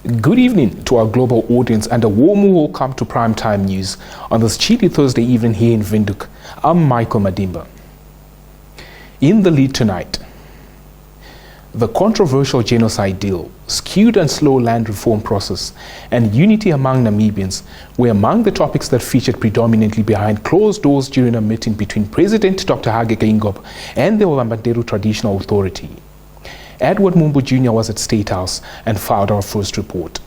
Good evening to our global audience and a warm welcome to Primetime News on this chilly Thursday evening here in Windhoek. I'm Michael Madimba. In the lead tonight, the controversial genocide deal, skewed and slow land reform process, and unity among Namibians were among the topics that featured predominantly behind closed doors during a meeting between President Dr. Hage Geingob and the Ovambanderu Traditional Authority. Edward Mumbu Jr. was at State House and filed our first report.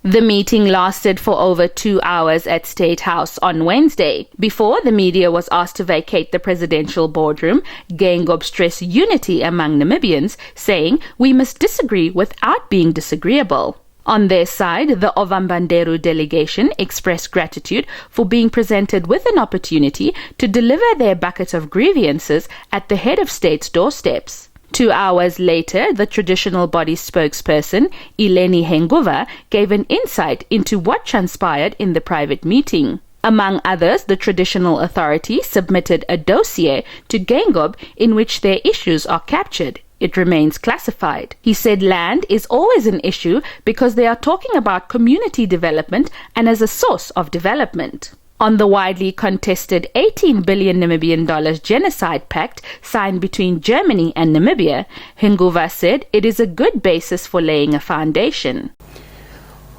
The meeting lasted for over 2 hours at State House on Wednesday. Before the media was asked to vacate the presidential boardroom, Geingob stressed unity among Namibians, saying, "We must disagree without being disagreeable." On their side, the Ovambanderu delegation expressed gratitude for being presented with an opportunity to deliver their bucket of grievances at the head of state's doorsteps. 2 hours later, the traditional body spokesperson, Eleni Henguva, gave an insight into what transpired in the private meeting. Among others, the traditional authority submitted a dossier to Geingob in which their issues are captured. It remains classified. He said land is always an issue because they are talking about community development and as a source of development. On the widely contested $18 billion Namibian genocide pact signed between Germany and Namibia, Henguva said it is a good basis for laying a foundation.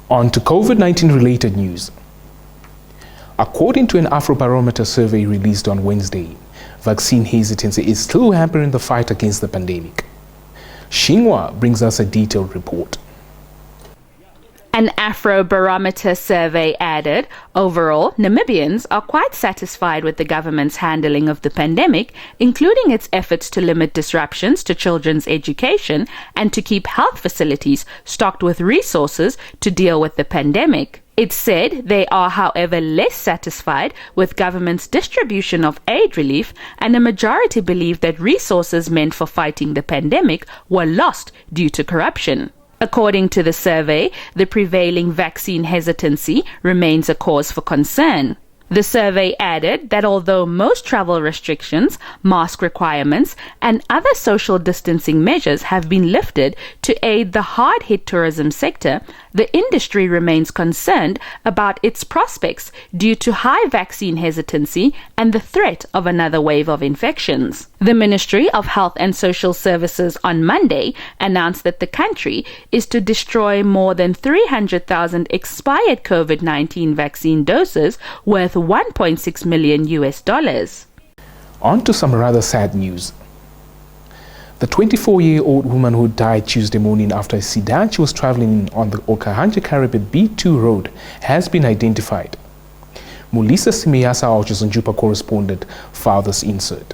On to COVID-19 related news. According to an Afrobarometer survey released on Wednesday, vaccine hesitancy is still hampering the fight against the pandemic. Xinhua brings us a detailed report. An Afrobarometer survey added, overall, Namibians are quite satisfied with the government's handling of the pandemic, including its efforts to limit disruptions to children's education and to keep health facilities stocked with resources to deal with the pandemic. It said they are, however, less satisfied with government's distribution of aid relief, and a majority believe that resources meant for fighting the pandemic were lost due to corruption. According to the survey, the prevailing vaccine hesitancy remains a cause for concern. The survey added that although most travel restrictions, mask requirements, and other social distancing measures have been lifted to aid the hard-hit tourism sector, the industry remains concerned about its prospects due to high vaccine hesitancy and the threat of another wave of infections. The Ministry of Health and Social Services on Monday announced that the country is to destroy more than 300,000 expired COVID-19 vaccine doses worth $1.6 million. On to some rather sad news. The 24-year-old woman who died Tuesday morning after a sedan she was traveling in on the Okahanja-Karebe B2 road has been identified. Mulisa Simeyasa, our Zonjupa correspondent, filed this insert.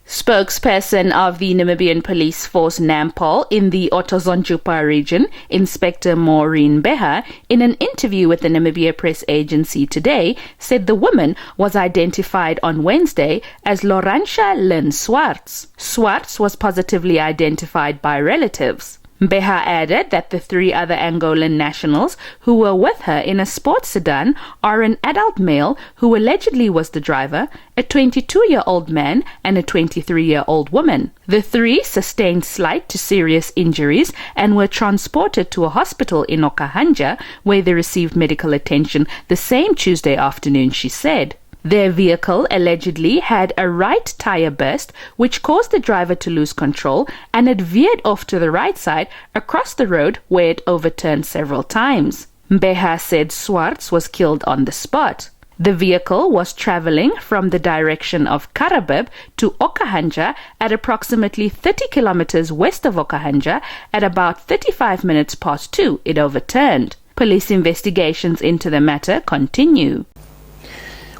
Spokesperson of the Namibian Police Force Nampol in the Otto-Zonjupa region, Inspector Maureen Beha, in an interview with the Namibia Press Agency today, said the woman was identified on Wednesday as Laurentia Lynn Swartz. Swartz was positively identified by relatives. Beha added that the 3 other Angolan nationals who were with her in a sports sedan are an adult male who allegedly was the driver, a 22-year-old man, and a 23-year-old woman. The 3 sustained slight to serious injuries and were transported to a hospital in Okahanja, where they received medical attention the same Tuesday afternoon, she said. Their vehicle allegedly had a right tire burst, which caused the driver to lose control, and it veered off to the right side across the road where it overturned several times. Beha said Swartz was killed on the spot. The vehicle was traveling from the direction of Karabeb to Okahanja at approximately 30 kilometers west of Okahanja. At about 35 minutes past 2, it overturned. Police investigations into the matter continue.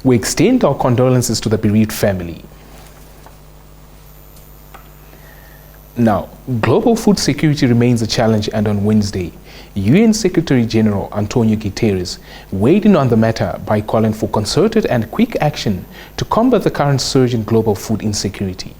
We extend our condolences to the bereaved family. Now, global food security remains a challenge, and on Wednesday, UN Secretary General Antonio Guterres weighed in on the matter by calling for concerted and quick action to combat the current surge in global food insecurity.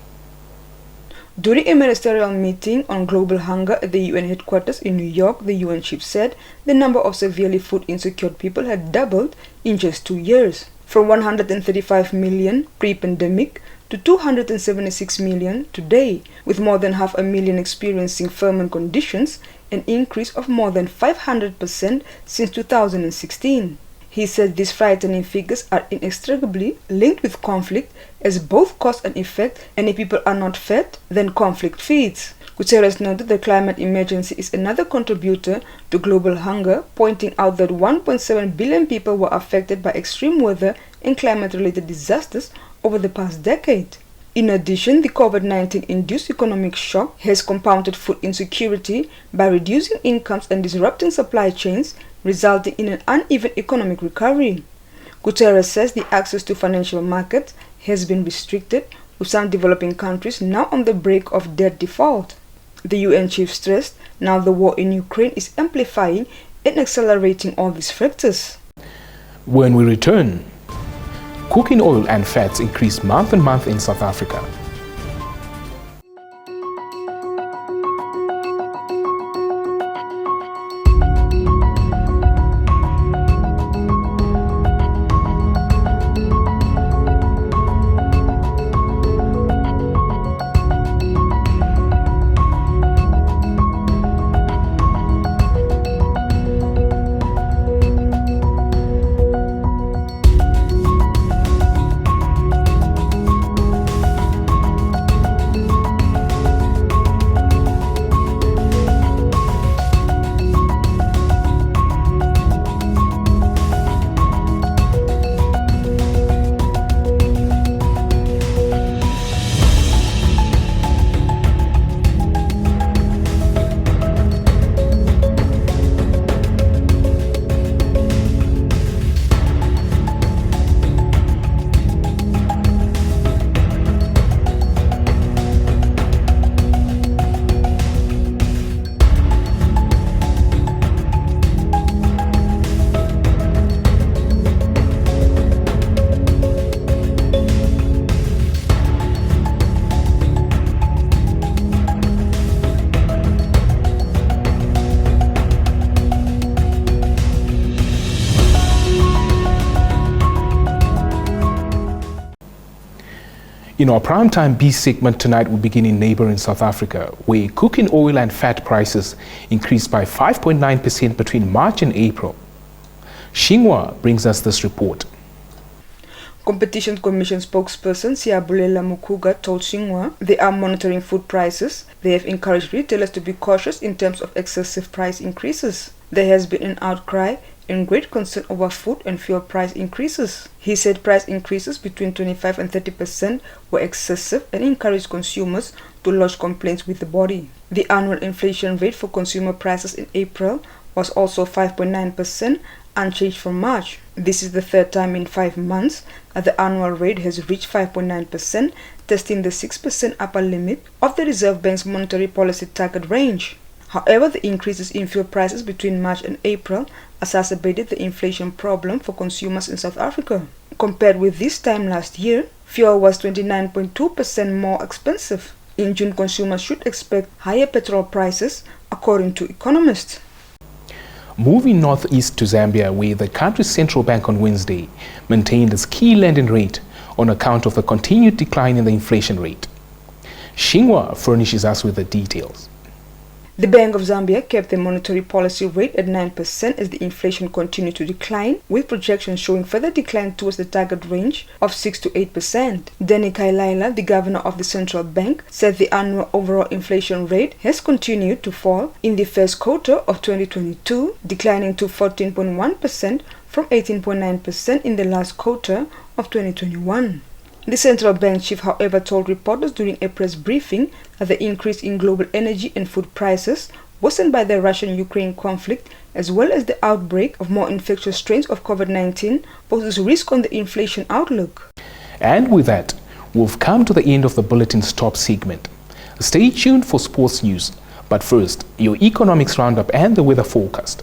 During a ministerial meeting on global hunger at the UN headquarters in New York, the UN chief said the number of severely food insecure people had doubled in just 2 years, from 135 million pre-pandemic to 276 million today, with more than 500,000 experiencing famine conditions an increase of more than 500% since 2016. He said these frightening figures are inextricably linked with conflict, as both cause and effect, and if people are not fed, then conflict feeds. Guterres noted the climate emergency is another contributor to global hunger, pointing out that 1.7 billion people were affected by extreme weather and climate-related disasters over the past decade. In addition, the COVID-19-induced economic shock has compounded food insecurity by reducing incomes and disrupting supply chains, resulting in an uneven economic recovery. Guterres says the access to financial markets has been restricted, with some developing countries now on the brink of debt default. The UN chief stressed now the war in Ukraine is amplifying and accelerating all these factors. When we return, cooking oil and fats increase month on month in South Africa. In our primetime B segment tonight, we begin in neighboring South Africa, where cooking oil and fat prices increased by 5.9% between March and April. Xinhua brings us this report. Competition Commission spokesperson Siyabulela Mukuga told Xinhua they are monitoring food prices. They have encouraged retailers to be cautious in terms of excessive price increases. There has been an outcry and great concern over food and fuel price increases. He said price increases between 25 and 30% were excessive and encouraged consumers to lodge complaints with the body. The annual inflation rate for consumer prices in April was also 5.9%, unchanged from March. This is the third time in 5 months that the annual rate has reached 5.9%, testing the 6% upper limit of the Reserve Bank's monetary policy target range. However, the increases in fuel prices between March and April exacerbated the inflation problem for consumers in South Africa. Compared with this time last year, fuel was 29.2% more expensive. In June, consumers should expect higher petrol prices, according to economists. Moving northeast to Zambia, where the country's central bank on Wednesday maintained its key lending rate on account of the continued decline in the inflation rate. Xinhua furnishes us with the details. The Bank of Zambia kept the monetary policy rate at 9% as the inflation continued to decline, with projections showing further decline towards the target range of 6 to 8%. Danny Kailaila, the governor of the central bank, said the annual overall inflation rate has continued to fall in the first quarter of 2022, declining to 14.1% from 18.9% in the last quarter of 2021. The central bank chief, however, told reporters during a press briefing that the increase in global energy and food prices, worsened by the Russian-Ukraine conflict, as well as the outbreak of more infectious strains of COVID-19, poses risk on the inflation outlook. And with that, we've come to the end of the bulletin's top segment. Stay tuned for sports news, but first, your economics roundup and the weather forecast.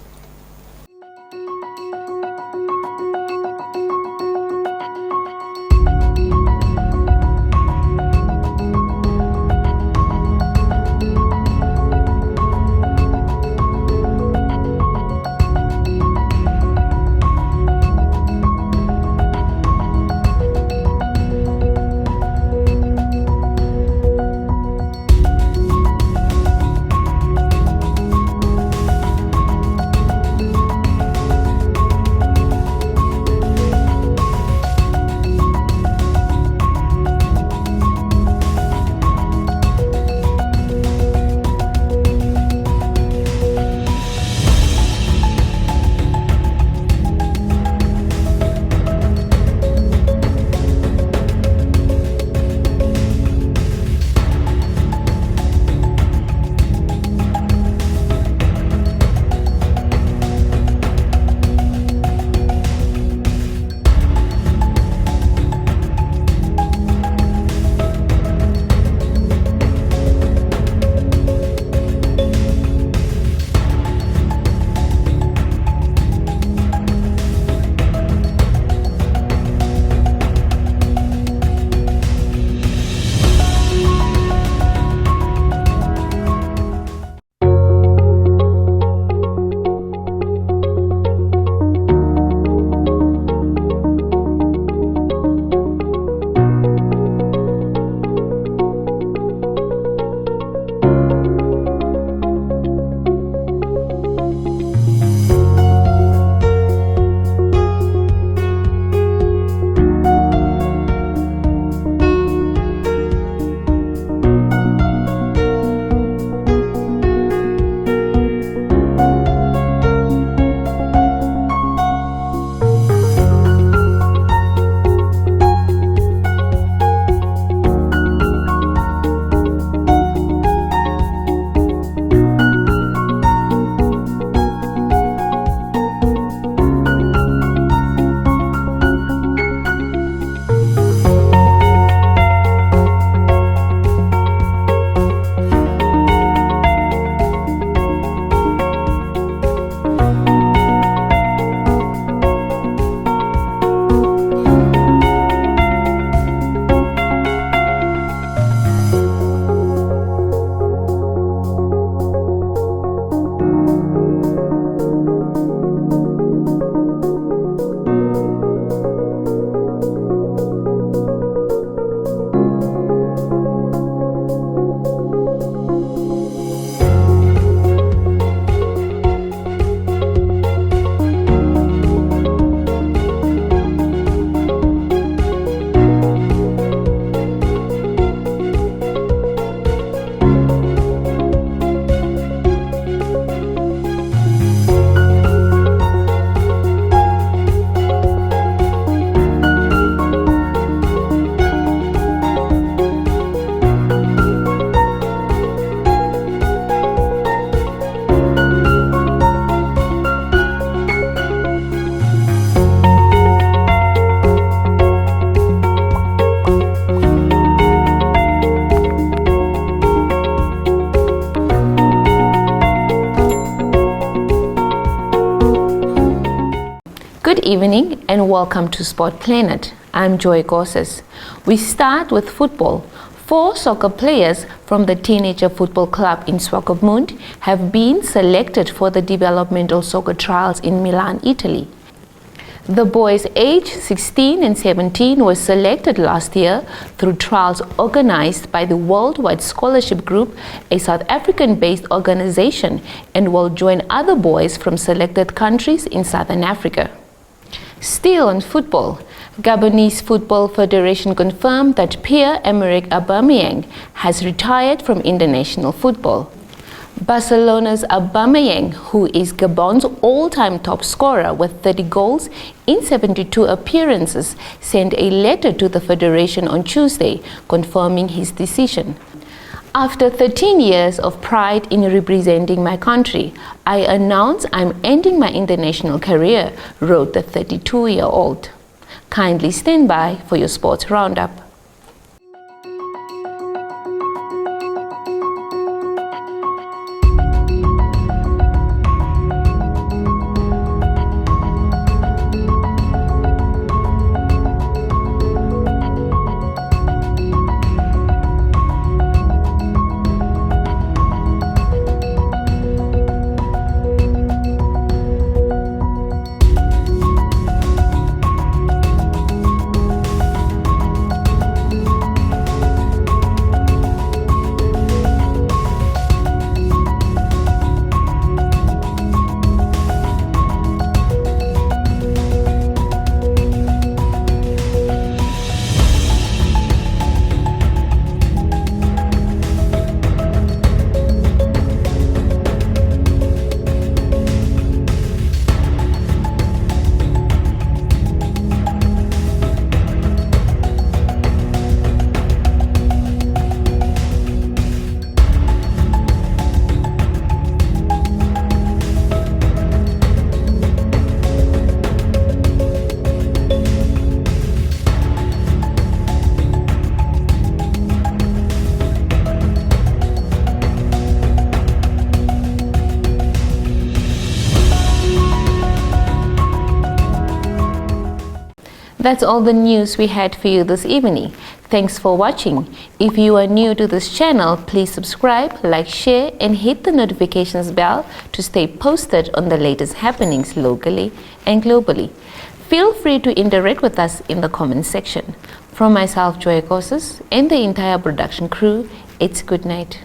Good evening and welcome to Sport Planet. I'm Joy Gosses. We start with football. 4 soccer players from the Teenager Football Club in Swakopmund have been selected for the developmental soccer trials in Milan, Italy. The boys aged 16 and 17 were selected last year through trials organized by the Worldwide Scholarship Group, a South African-based organization, and will join other boys from selected countries in Southern Africa. Still on football, Gabonese Football Federation confirmed that Pierre-Emerick Aubameyang has retired from international football. Barcelona's Aubameyang, who is Gabon's all-time top scorer with 30 goals in 72 appearances, sent a letter to the federation on Tuesday confirming his decision. After 13 years of pride in representing my country, I announce I'm ending my international career, wrote the 32-year-old. Kindly stand by for your sports roundup. That's all the news we had for you this evening. Thanks for watching. If you are new to this channel, please subscribe, like, share, and hit the notifications bell to stay posted on the latest happenings locally and globally. Feel free to interact with us in the comments section. From myself, Joy Gosses, and the entire production crew, it's good night.